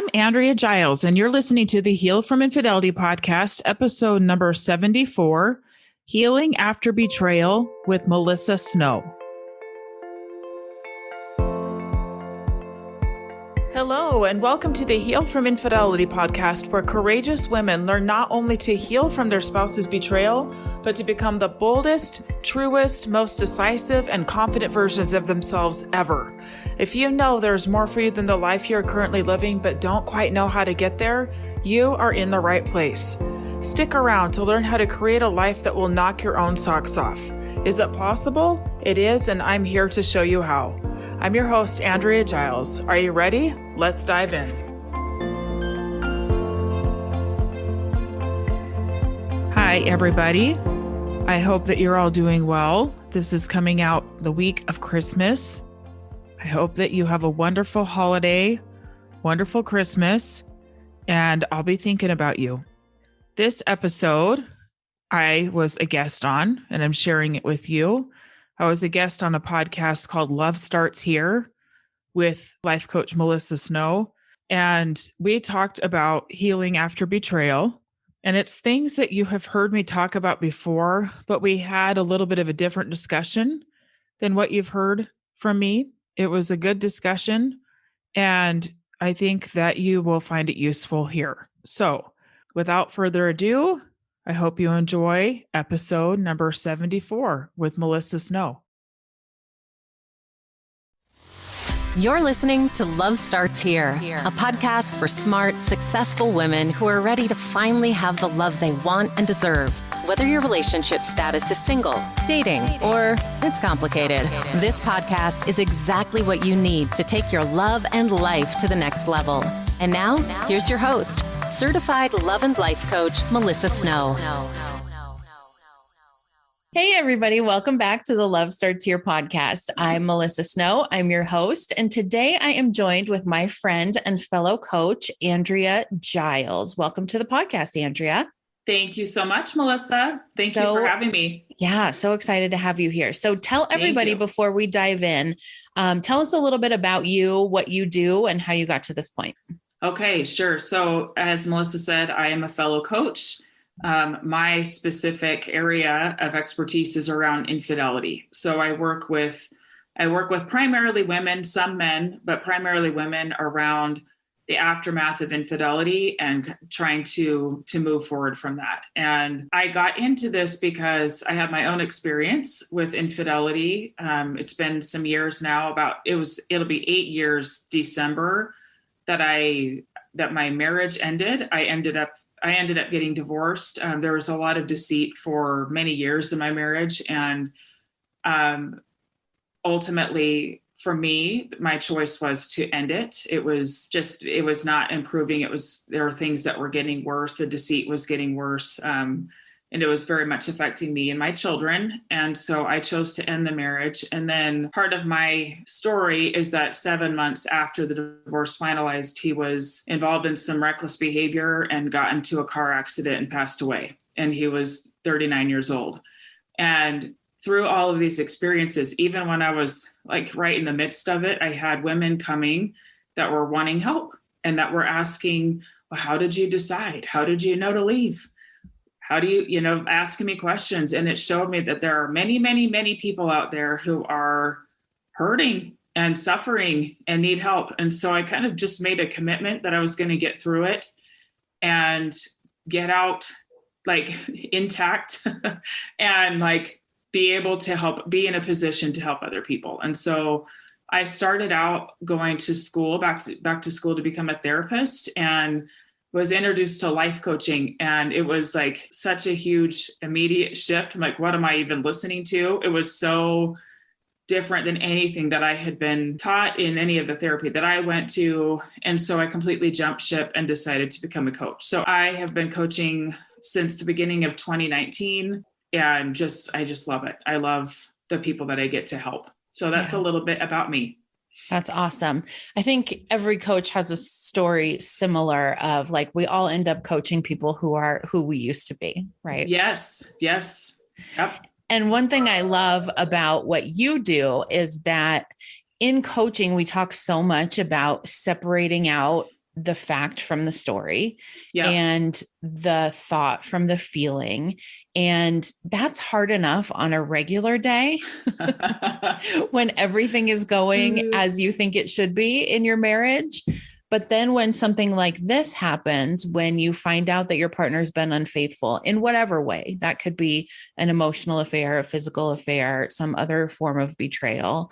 I'm Andrea Giles, and you're listening to the Heal from Infidelity podcast, episode number 74, Healing After Betrayal with Melissa Snow. Hello, and welcome to the Heal from Infidelity podcast, where courageous women learn not only to heal from their spouse's betrayal, but to become the boldest, truest, most decisive, and confident versions of themselves ever. If you know there's more for you than the life you're currently living, but don't quite know how to get there, you are in the right place. Stick around to learn how to create a life that will knock your own socks off. Is it possible? It is, and I'm here to show you how. I'm your host, Andrea Giles. Are you ready? Let's dive in. Hi, everybody. I hope that you're all doing well. This is coming out the week of Christmas. I hope that you have a wonderful holiday, wonderful Christmas, and I'll be thinking about you. This episode, I was a guest on, and I'm sharing it with you. I was a guest on a podcast called Love Starts Here with life coach Melissa Snow. And we talked about healing after betrayal. And it's things that you have heard me talk about before, but we had a little bit of a different discussion than what you've heard from me. It was a good discussion, and I think that you will find it useful here. So without further ado, I hope you enjoy episode number 74 with Melissa Snow. You're listening to Love Starts Here, a podcast for smart, successful women who are ready to finally have the love they want and deserve. Whether your relationship status is single, dating, or it's complicated, this podcast is exactly what you need to take your love and life to the next level. And now, here's your host, certified love and life coach, Melissa Snow. Hey, everybody. Welcome back to the Love Starts Here podcast. I'm Melissa Snow. I'm your host. And today I am joined with my friend and fellow coach, Andrea Giles. Welcome to the podcast, Andrea. Thank you so much, Melissa. Thank you for having me. Yeah, so excited to have you here. So tell everybody before we dive in, tell us a little bit about you, what you do, and how you got to this point. Okay, sure. So as Melissa said, I am a fellow coach. My specific area of expertise is around infidelity. So I work with primarily women, some men, but primarily women around the aftermath of infidelity and trying to move forward from that. And I got into this because I had my own experience with infidelity. It's been some years now, it'll be 8 years December that my marriage ended. I ended up getting divorced. There was a lot of deceit for many years in my marriage. And ultimately, for me, my choice was to end it. It was not improving. There were things that were getting worse. The deceit was getting worse. And it was very much affecting me and my children. And so I chose to end the marriage. And then part of my story is that 7 months after the divorce finalized, he was involved in some reckless behavior and got into a car accident and passed away. And he was 39 years old. And through all of these experiences, even when I was like right in the midst of it, I had women coming that were wanting help and that were asking, well, how did you decide? How did you know to leave? How do you, asking me questions. And it showed me that there are many, many, many people out there who are hurting and suffering and need help. And so I kind of just made a commitment that I was going to get through it and get out like intact and like be able to help, be in a position to help other people. And so I started out going to school, back to school to become a therapist, and was introduced to life coaching. And it was like such a huge immediate shift. I'm like, what am I even listening to? It was so different than anything that I had been taught in any of the therapy that I went to. And so I completely jumped ship and decided to become a coach. So I have been coaching since the beginning of 2019. And I just love it. I love the people that I get to help. So that's a little bit about me. That's awesome. I think every coach has a story similar of like, we all end up coaching people who are who we used to be, right? Yes. Yep. And one thing I love about what you do is that in coaching, we talk so much about separating out the fact from the story Yeah. and the thought from the feeling. And that's hard enough on a regular day when everything is going as you think it should be in your marriage. But then when something like this happens, when you find out that your partner's been unfaithful in whatever way, that could be an emotional affair, a physical affair, some other form of betrayal,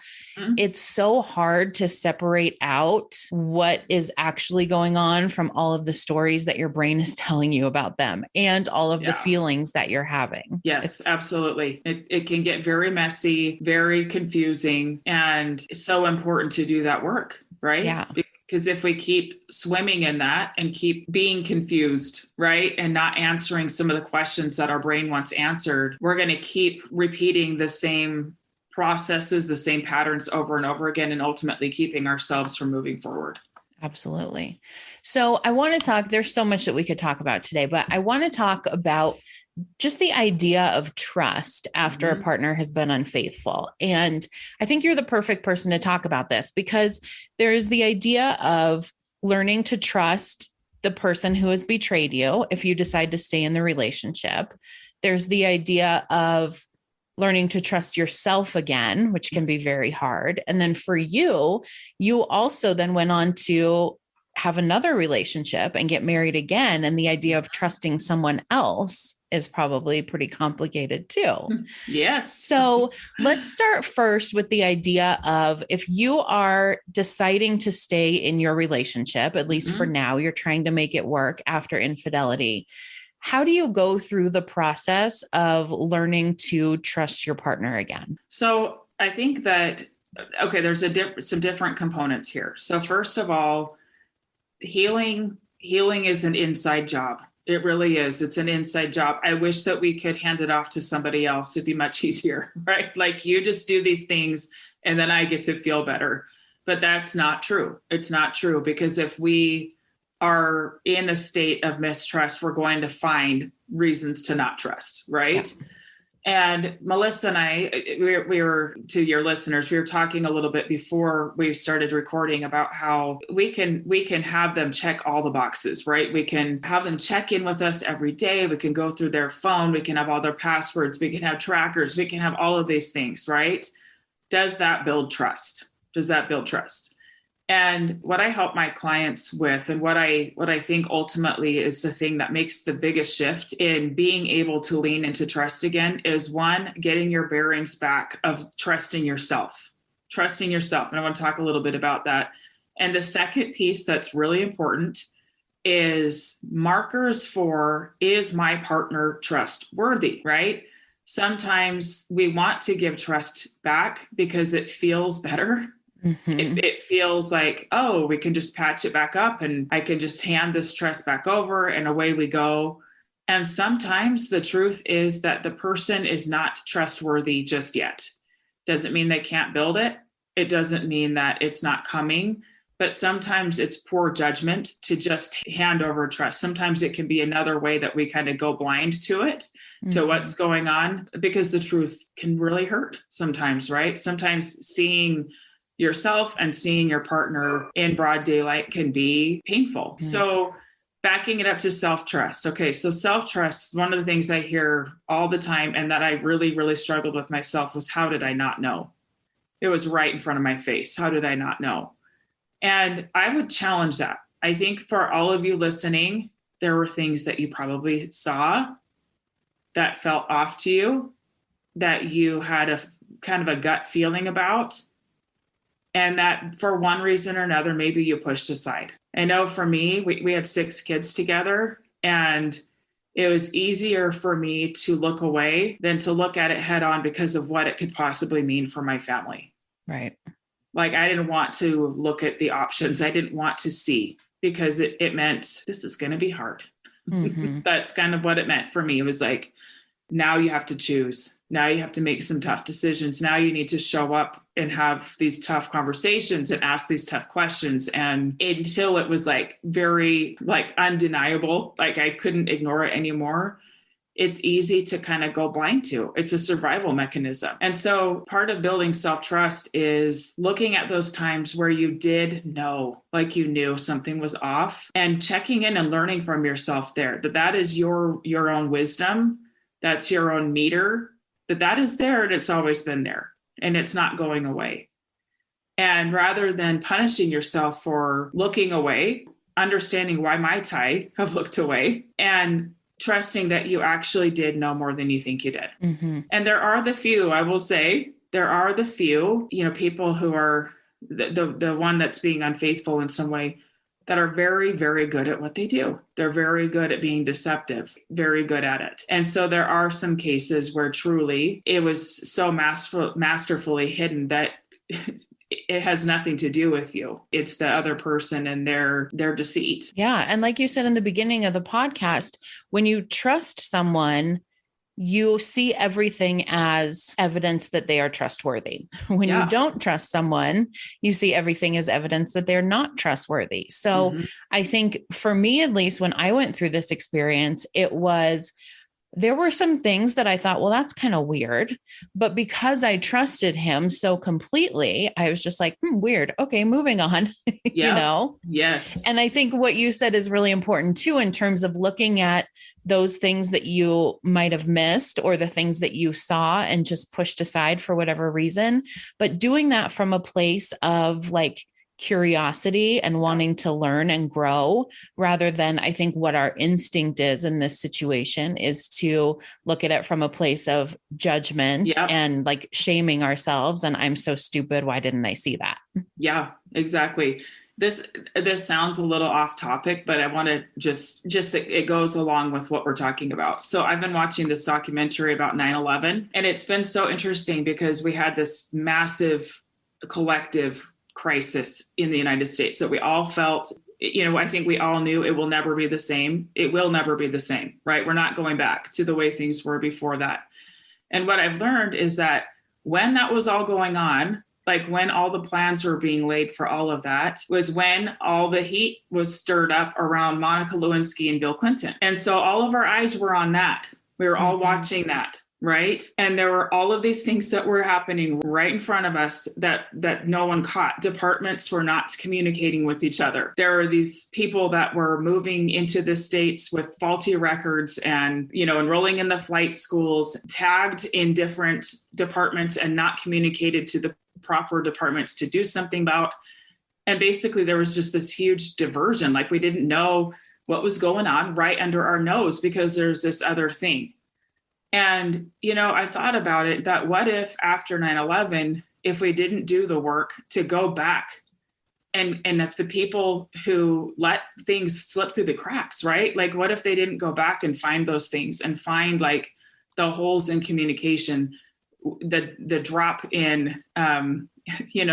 it's so hard to separate out what is actually going on from all of the stories that your brain is telling you about them and all of the feelings that you're having. Yes, absolutely. It can get very messy, very confusing, and it's so important to do that work, right? Yeah. Because if we keep swimming in that and keep being confused, right, and not answering some of the questions that our brain wants answered, we're going to keep repeating the same processes, the same patterns over and over again, and ultimately keeping ourselves from moving forward. Absolutely. So I want to talk, there's so much that we could talk about today, but I want to talk about just the idea of trust after a partner has been unfaithful. And I think you're the perfect person to talk about this, because there's the idea of learning to trust the person who has betrayed you if you decide to stay in the relationship. There's the idea of learning to trust yourself again, which can be very hard. And then for you, you also then went on to have another relationship and get married again. And the idea of trusting someone else is probably pretty complicated too. Yes. So let's start first with the idea of, if you are deciding to stay in your relationship, at least for now, you're trying to make it work after infidelity. How do you go through the process of learning to trust your partner again? So I think that, okay, there's some different components here. So first of all, healing is an inside job. It really is. It's an inside job. I wish that we could hand it off to somebody else. It'd be much easier, right? Like, you just do these things and then I get to feel better. But that's not true. It's not true, because if we are in a state of mistrust, we're going to find reasons to not trust, right? Yeah. And Melissa and I, we were, to your listeners, we were talking a little bit before we started recording about how we can have them check all the boxes, right? We can have them check in with us every day. We can go through their phone. We can have all their passwords. We can have trackers. We can have all of these things, right? Does that build trust? Does that build trust? And what I help my clients with, and what I think ultimately is the thing that makes the biggest shift in being able to lean into trust again, is one, getting your bearings back of trusting yourself. Trusting yourself. And I want to talk a little bit about that. And the second piece that's really important is markers for, is my partner trustworthy, right? Sometimes we want to give trust back because it feels better. It feels like, oh, we can just patch it back up and I can just hand this trust back over and away we go. And sometimes the truth is that the person is not trustworthy just yet. Doesn't mean they can't build it. It doesn't mean that it's not coming, but sometimes it's poor judgment to just hand over trust. Sometimes it can be another way that we kind of go blind to it, to what's going on, because the truth can really hurt sometimes, right? Sometimes seeing yourself and seeing your partner in broad daylight can be painful. So backing it up to self-trust. Okay, so self-trust, one of the things I hear all the time and that I really, really struggled with myself was, how did I not know? It was right in front of my face. How did I not know? And I would challenge that. I think for all of you listening, there were things that you probably saw that felt off to you, that you had a kind of a gut feeling about, and that for one reason or another, maybe you pushed aside. I know for me, we had 6 kids together, and it was easier for me to look away than to look at it head on because of what it could possibly mean for my family. Right. Like, I didn't want to look at the options. I didn't want to see, because it meant this is going to be hard. That's kind of what it meant for me. It was like, now you have to choose. Now you have to make some tough decisions. Now you need to show up and have these tough conversations and ask these tough questions. And until it was like very like undeniable, like I couldn't ignore it anymore, it's easy to kind of go blind to. It's a survival mechanism. And so part of building self-trust is looking at those times where you did know, like you knew something was off, and checking in and learning from yourself there, that is your own wisdom. That's your own meter, that is there, and it's always been there, and it's not going away. And rather than punishing yourself for looking away, understanding why might I have looked away, and trusting that you actually did know more than you think you did. Mm-hmm. And there are the few, I will say, there are the few, people who are the one that's being unfaithful in some way, that are very, very good at what they do. They're very good at being deceptive, very good at it. And so there are some cases where truly it was so masterfully hidden that it has nothing to do with you. It's the other person and their deceit. Yeah. And like you said in the beginning of the podcast, when you trust someone, you see everything as evidence that they are trustworthy. When you don't trust someone, you see everything as evidence that they're not trustworthy. So I think for me, at least when I went through this experience, there were some things that I thought, well, that's kind of weird. But because I trusted him so completely, I was just like, weird. Okay, moving on, Yes. And I think what you said is really important too, in terms of looking at those things that you might have missed or the things that you saw and just pushed aside for whatever reason, but doing that from a place of like curiosity and wanting to learn and grow, rather than, I think what our instinct is in this situation is to look at it from a place of judgment and like shaming ourselves. And I'm so stupid. Why didn't I see that? Yeah, exactly. This sounds a little off topic, but I want to just it goes along with what we're talking about. So I've been watching this documentary about 9/11, and it's been so interesting because we had this massive collective crisis in the United States that we all felt, I think we all knew it will never be the same. It will never be the same, right? We're not going back to the way things were before that. And what I've learned is that when that was all going on, like when all the plans were being laid for all of that, was when all the heat was stirred up around Monica Lewinsky and Bill Clinton. And so all of our eyes were on that. We were all watching that. Right. And there were all of these things that were happening right in front of us that no one caught. Departments were not communicating with each other. There were these people that were moving into the States with faulty records and, enrolling in the flight schools, tagged in different departments and not communicated to the proper departments to do something about. And basically there was just this huge diversion. Like we didn't know what was going on right under our nose because there's this other thing. And, I thought about it, that what if after 9/11, if we didn't do the work to go back and if the people who let things slip through the cracks, right? Like, what if they didn't go back and find those things and find like the holes in communication, the drop in,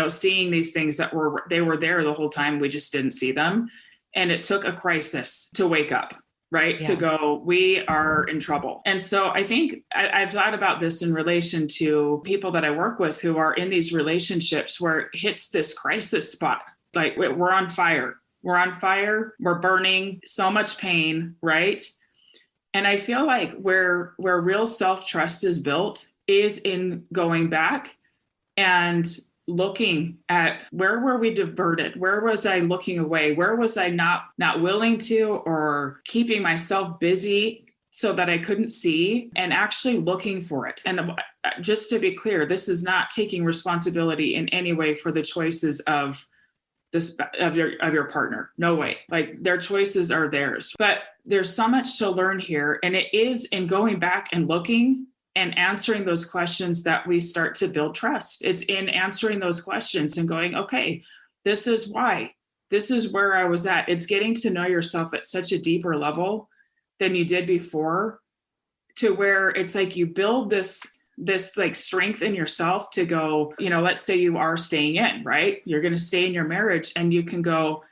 seeing these things that were there the whole time. We just didn't see them. And it took a crisis to wake up. Right. Yeah. To go, we are in trouble. And so I think I've thought about this in relation to people that I work with who are in these relationships where it hits this crisis spot. Like we're on fire. We're burning, so much pain. Right. And I feel like where real self-trust is built is in going back and looking at where were we diverted? Where was I looking away? Where was I not willing to or keeping myself busy so that I couldn't see, and actually looking for it? And just to be clear, this is not taking responsibility in any way for the choices of your partner. No way. Like their choices are theirs. But there's so much to learn here. And it is in going back and looking and answering those questions that we start to build trust. It's in answering those questions and going, okay, this is why. This is where I was at. It's getting to know yourself at such a deeper level than you did before, to where it's like you build this like strength in yourself to go, let's say you are staying in, right? You're going to stay in your marriage and you can go,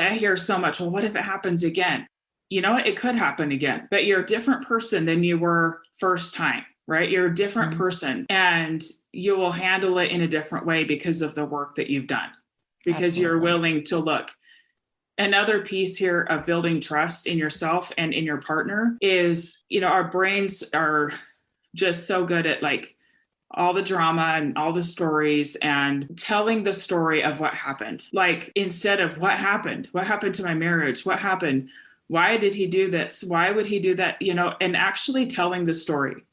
I hear so much, well, what if it happens again? It could happen again, but you're a different person than you were first time, right? You're a different person and you will handle it in a different way because of the work that you've done, because Absolutely. You're willing to look. Another piece here of building trust in yourself and in your partner is, our brains are just so good at like all the drama and all the stories and telling the story of what happened. Like instead of what happened to my marriage? What happened? Why did he do this? Why would he do that? And actually telling the story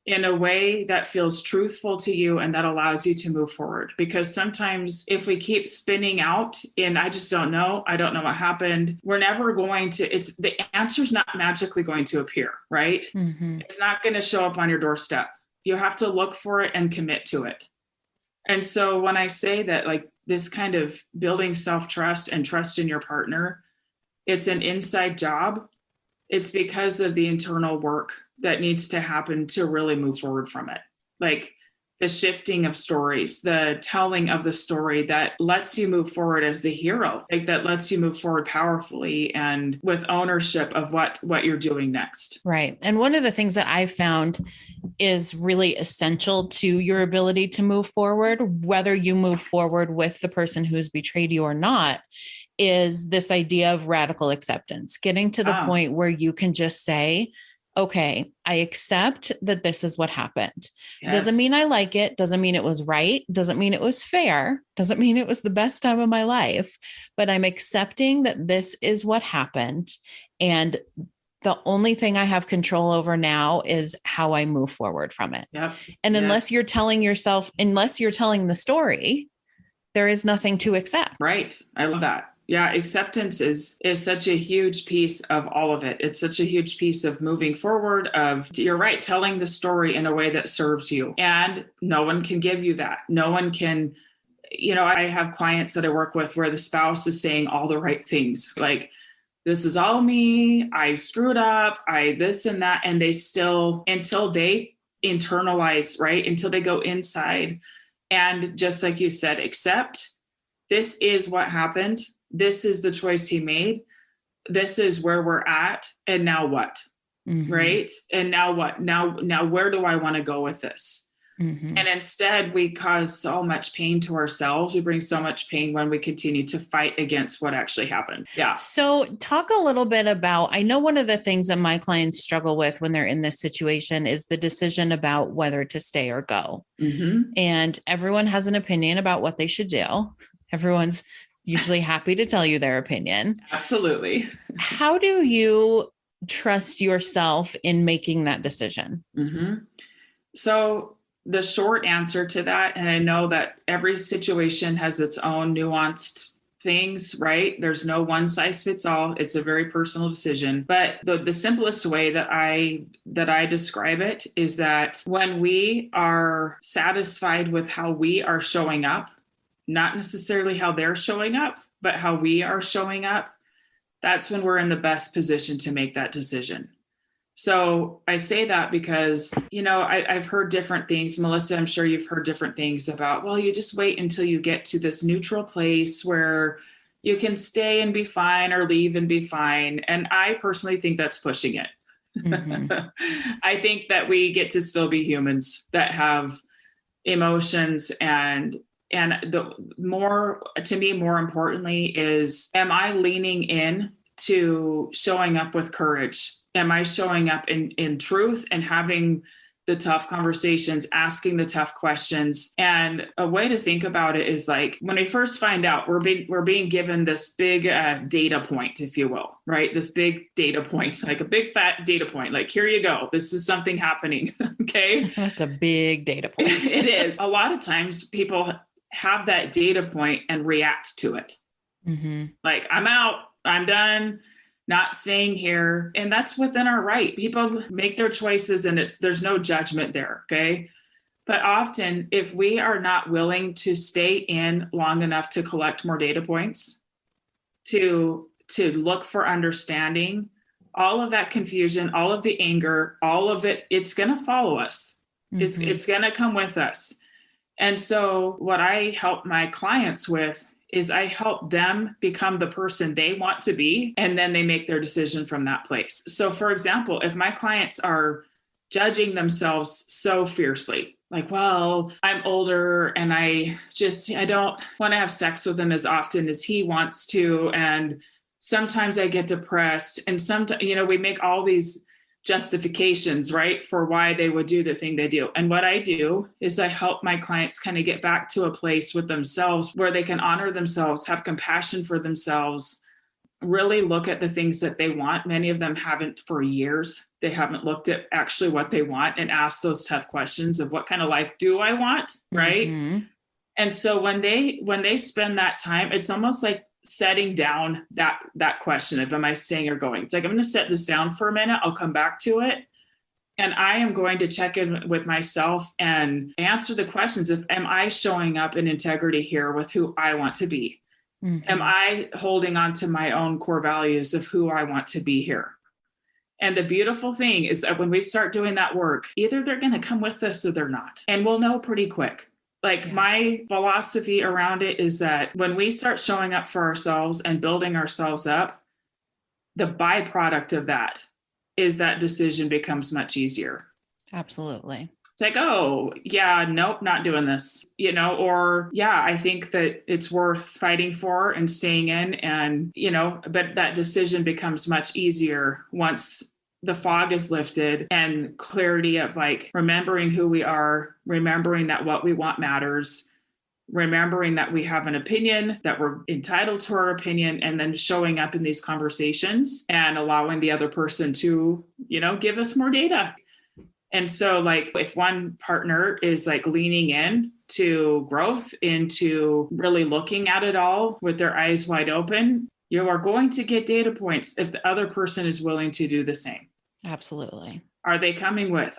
in a way that feels truthful to you and that allows you to move forward. Because sometimes if we keep spinning out in, I just don't know, I don't know what happened, we're never going to, the answer's not magically going to appear, right? Mm-hmm. It's not going to show up on your doorstep. You have to look for it and commit to it. And so when I say that, like this kind of building self-trust and trust in your partner, it's an inside job. It's because of the internal work that needs to happen to really move forward from it. Like the shifting of stories, the telling of the story that lets you move forward as the hero, like that lets you move forward powerfully and with ownership of what you're doing next. Right. And one of the things that I found is really essential to your ability to move forward, whether you move forward with the person who's betrayed you or not, is this idea of radical acceptance, getting to the point where you can just say, okay, I accept that this is what happened. Yes. Doesn't mean I like it. Doesn't mean it was right. Doesn't mean it was fair. Doesn't mean it was the best time of my life, but I'm accepting that this is what happened. And the only thing I have control over now is how I move forward from it. Yep. And unless you're telling the story, there is nothing to accept. Right. I love that. Yeah, acceptance is such a huge piece of all of it. It's such a huge piece of moving forward, you're right, telling the story in a way that serves you. And no one can give you that. No one can, I have clients that I work with where the spouse is saying all the right things. Like, this is all me. I screwed up. I this and that. And they still, until they internalize, right? Until they go inside and just like you said, accept this is what happened. This is the choice he made. This is where we're at. And now what? Mm-hmm. Right? And now what? Now, where do I want to go with this? Mm-hmm. And instead we cause so much pain to ourselves. We bring so much pain when we continue to fight against what actually happened. Yeah. So talk a little bit about, I know one of the things that my clients struggle with when they're in this situation is the decision about whether to stay or go. Mm-hmm. And everyone has an opinion about what they should do. Everyone's usually happy to tell you their opinion. Absolutely. How do you trust yourself in making that decision? Mm-hmm. So the short answer to that, and I know that every situation has its own nuanced things, right? There's no one size fits all. It's a very personal decision. But the simplest way that I describe it is that when we are satisfied with how we are showing up, not necessarily how they're showing up, but how we are showing up, that's when we're in the best position to make that decision. So I say that because, I've heard different things. Melissa, I'm sure you've heard different things about, well, you just wait until you get to this neutral place where you can stay and be fine or leave and be fine. And I personally think that's pushing it. Mm-hmm. I think that we get to still be humans that have emotions and the more, to me, more importantly is, am I leaning in to showing up with courage? Am I showing up in truth and having the tough conversations, asking the tough questions? And a way to think about it is like, when we first find out, we're being given this big data point, if you will, right? This big data point, like a big fat data point, like, here you go. This is something happening. Okay. That's a big data point. It is. A lot of times people have that data point and react to it. Mm-hmm. Like, I'm out, I'm done, not staying here. And that's within our right. People make their choices and there's no judgment there. Okay. But often if we are not willing to stay in long enough to collect more data points, to look for understanding, all of that confusion, all of the anger, all of it, it's going to follow us. Mm-hmm. It's going to come with us. And so what I help my clients with is I help them become the person they want to be, and then they make their decision from that place. So for example, if my clients are judging themselves so fiercely, like, well, I'm older and I don't want to have sex with him as often as he wants to. And sometimes I get depressed, and sometimes, we make all these justifications, right, for why they would do the thing they do. And what I do is I help my clients kind of get back to a place with themselves where they can honor themselves, have compassion for themselves, really look at the things that they want. Many of them haven't for years. They haven't looked at actually what they want and asked those tough questions of what kind of life do I want, right? Mm-hmm. And so when they spend that time, it's almost like setting down that question of, am I staying or going? It's like, I'm going to set this down for a minute. I'll come back to it. And I am going to check in with myself and answer the questions of, am I showing up in integrity here with who I want to be? Mm-hmm. Am I holding on to my own core values of who I want to be here? And the beautiful thing is that when we start doing that work, either they're going to come with us or they're not. And we'll know pretty quick. My philosophy around it is that when we start showing up for ourselves and building ourselves up, the byproduct of that is that decision becomes much easier. Absolutely. It's like, oh, yeah, nope, not doing this, or yeah, I think that it's worth fighting for and staying in, and, but that decision becomes much easier once the fog is lifted and clarity of remembering who we are, remembering that what we want matters, remembering that we have an opinion, that we're entitled to our opinion, and then showing up in these conversations and allowing the other person to, give us more data. And so if one partner is leaning in to growth, into really looking at it all with their eyes wide open, you are going to get data points if the other person is willing to do the same. Absolutely. Are they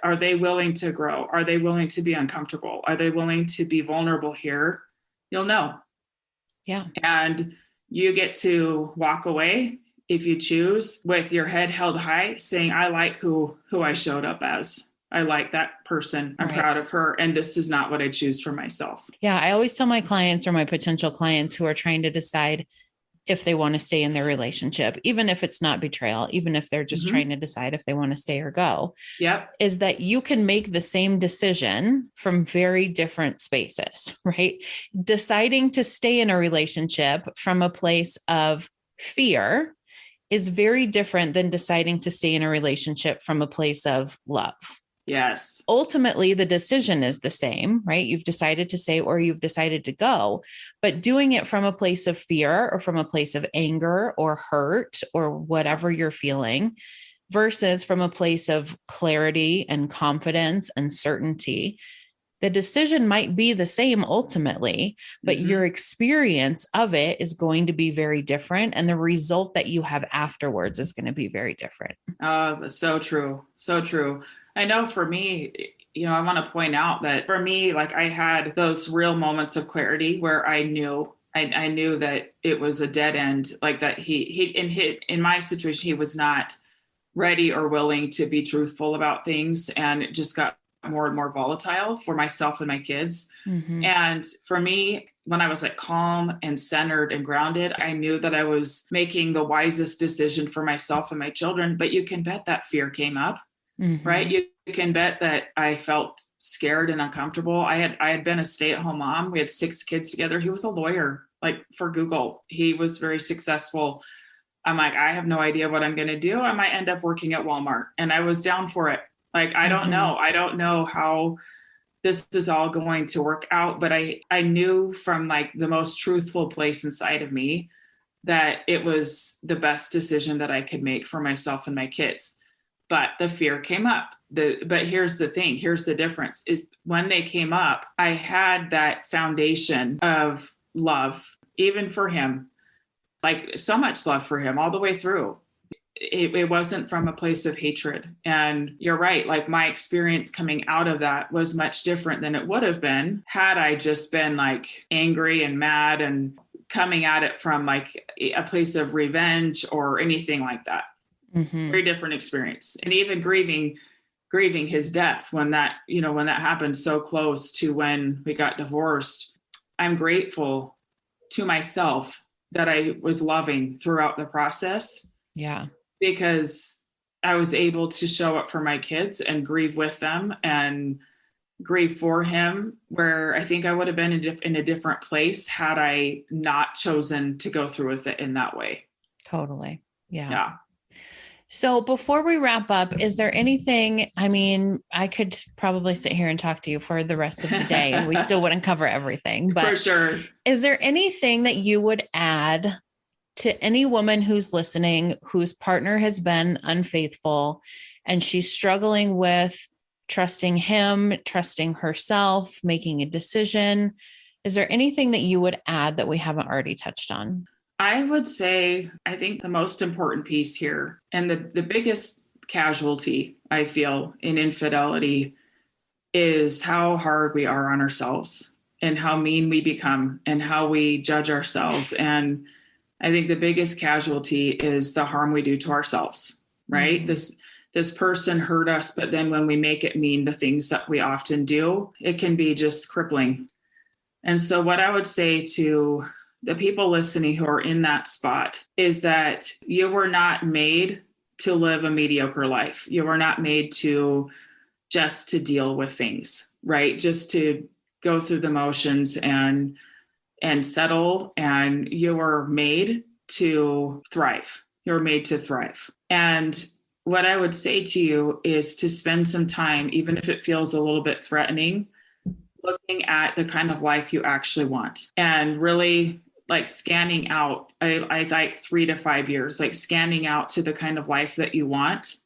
are they willing to grow? Are they willing to be uncomfortable? Are they willing to be vulnerable here? You'll know. Yeah. And you get to walk away, if you choose, with your head held high, saying, I like who I showed up as. I like that person. I'm proud of her. And this is not what I choose for myself. Yeah. I always tell my clients or my potential clients who are trying to decide if they want to stay in their relationship, even if it's not betrayal, even if they're just trying to decide if they want to stay or go, is that you can make the same decision from very different spaces, right? Deciding to stay in a relationship from a place of fear is very different than deciding to stay in a relationship from a place of love. Yes. Ultimately, the decision is the same, right? You've decided to stay or you've decided to go, but doing it from a place of fear or from a place of anger or hurt or whatever you're feeling versus from a place of clarity and confidence and certainty. The decision might be the same ultimately, but your experience of it is going to be very different. And the result that you have afterwards is going to be very different. So true. So true. I know for me, I want to point out that for me, I had those real moments of clarity where I knew that it was a dead end, that in my situation, he was not ready or willing to be truthful about things. And it just got more and more volatile for myself and my kids. Mm-hmm. And for me, when I was calm and centered and grounded, I knew that I was making the wisest decision for myself and my children. But you can bet that fear came up. Mm-hmm. Right. You can bet that I felt scared and uncomfortable. I had been a stay-at-home mom. We had 6 kids together. He was a lawyer, for Google. He was very successful. I'm I have no idea what I'm going to do. I might end up working at Walmart. And I was down for it. I don't know. I don't know how this is all going to work out. But I knew from the most truthful place inside of me that it was the best decision that I could make for myself and my kids. But the fear came up. But here's the thing. Here's the difference. Is when they came up, I had that foundation of love, even for him, so much love for him all the way through. It wasn't from a place of hatred. And you're right. My experience coming out of that was much different than it would have been had I just been angry and mad and coming at it from a place of revenge or anything like that. Mm-hmm. Very different experience. And even grieving his death when that happened so close to when we got divorced. I'm grateful to myself that I was loving throughout the process. Yeah. Because I was able to show up for my kids and grieve with them and grieve for him, where I think I would have been in a different place had I not chosen to go through with it in that way. Totally. Yeah. Yeah. So before we wrap up, is there anything, I mean, I could probably sit here and talk to you for the rest of the day and we still wouldn't cover everything, but For sure. is there anything that you would add to any woman who's listening, whose partner has been unfaithful and she's struggling with trusting him, trusting herself, making a decision? Is there anything that you would add that we haven't already touched on? I would say, I think the most important piece here and the biggest casualty I feel in infidelity is how hard we are on ourselves and how mean we become and how we judge ourselves. And I think the biggest casualty is the harm we do to ourselves, right? Mm-hmm. This person hurt us, but then when we make it mean the things that we often do, it can be just crippling. And so what I would say to the people listening who are in that spot is that you were not made to live a mediocre life. You were not made to just to deal with things, right? Just to go through the motions and settle. And you were made to thrive. You're made to thrive. And what I would say to you is to spend some time, even if it feels a little bit threatening, looking at the kind of life you actually want and really like scanning out. I like 3 to 5 years, like scanning out to the kind of life that you want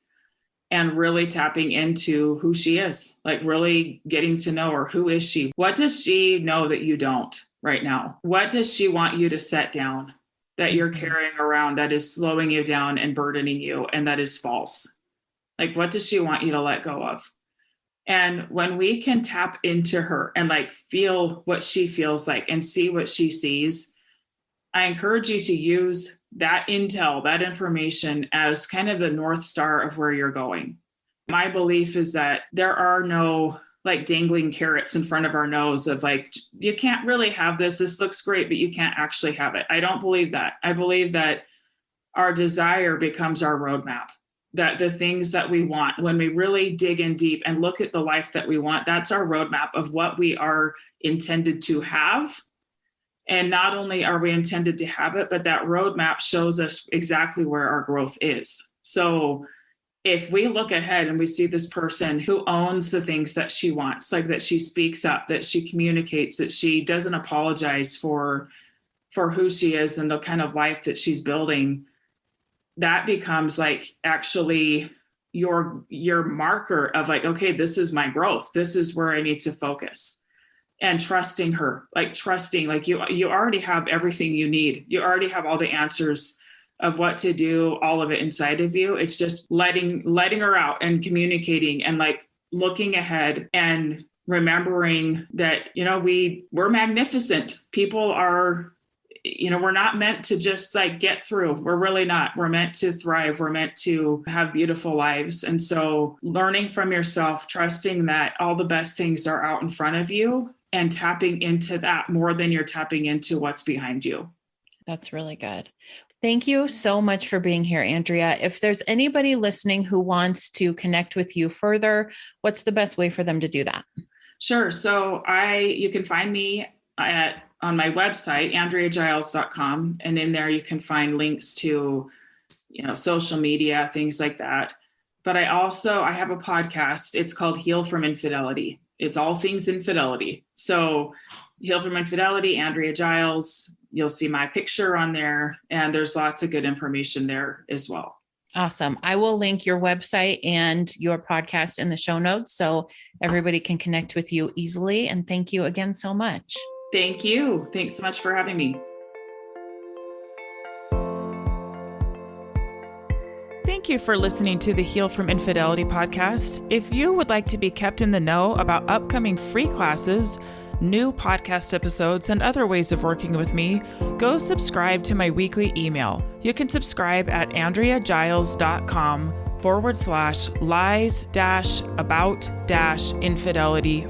and really tapping into who she is, like really getting to know her. Who is she? What does she know that you don't right now? What does she want you to set down that you're carrying around that is slowing you down and burdening you and that is false? Like, what does she want you to let go of? And when we can tap into her and like feel what she feels like and see what she sees, I encourage you to use that intel, that information as kind of the North Star of where you're going. My belief is that there are no like dangling carrots in front of our nose of like, you can't really have this. This looks great, but you can't actually have it. I don't believe that. I believe that our desire becomes our roadmap, that the things that we want, when we really dig in deep and look at the life that we want, that's our roadmap of what we are intended to have. And not only are we intended to have it, but that roadmap shows us exactly where our growth is. So if we look ahead and we see this person who owns the things that she wants, like that she speaks up, that she communicates, that she doesn't apologize for who she is and the kind of life that she's building, that becomes like actually your marker of like, okay, this is my growth. This is where I need to focus. And trusting her, like trusting, like you already have everything you need. You already have all the answers of what to do, all of it inside of you. It's just letting her out and communicating and like looking ahead and remembering that, we're magnificent. People are, we're not meant to just like get through. We're really not. We're meant to thrive. We're meant to have beautiful lives. And so learning from yourself, trusting that all the best things are out in front of you and tapping into that more than you're tapping into what's behind you. That's really good. Thank you so much for being here, Andrea. If there's anybody listening who wants to connect with you further, what's the best way for them to do that? Sure. So you can find me on my website, andreagiles.com. And in there, you can find links to, social media, things like that. But I have a podcast. It's called Heal from Infidelity. It's all things infidelity. So Heal from Infidelity, Andrea Giles, you'll see my picture on there, and there's lots of good information there as well. Awesome. I will link your website and your podcast in the show notes so everybody can connect with you easily. And thank you again so much. Thank you. Thanks so much for having me. Thank you for listening to the Heal from Infidelity podcast. If you would like to be kept in the know about upcoming free classes, new podcast episodes, and other ways of working with me, go subscribe to my weekly email. You can subscribe at andreagiles.com/lies-about-infidelity/.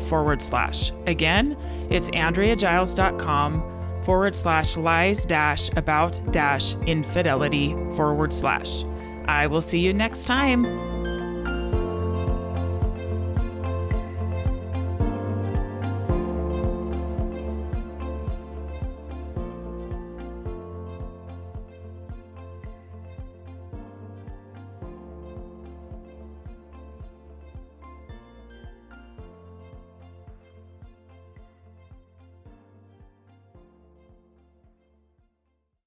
Again, it's andreagiles.com/lies-about-infidelity/. I will see you next time.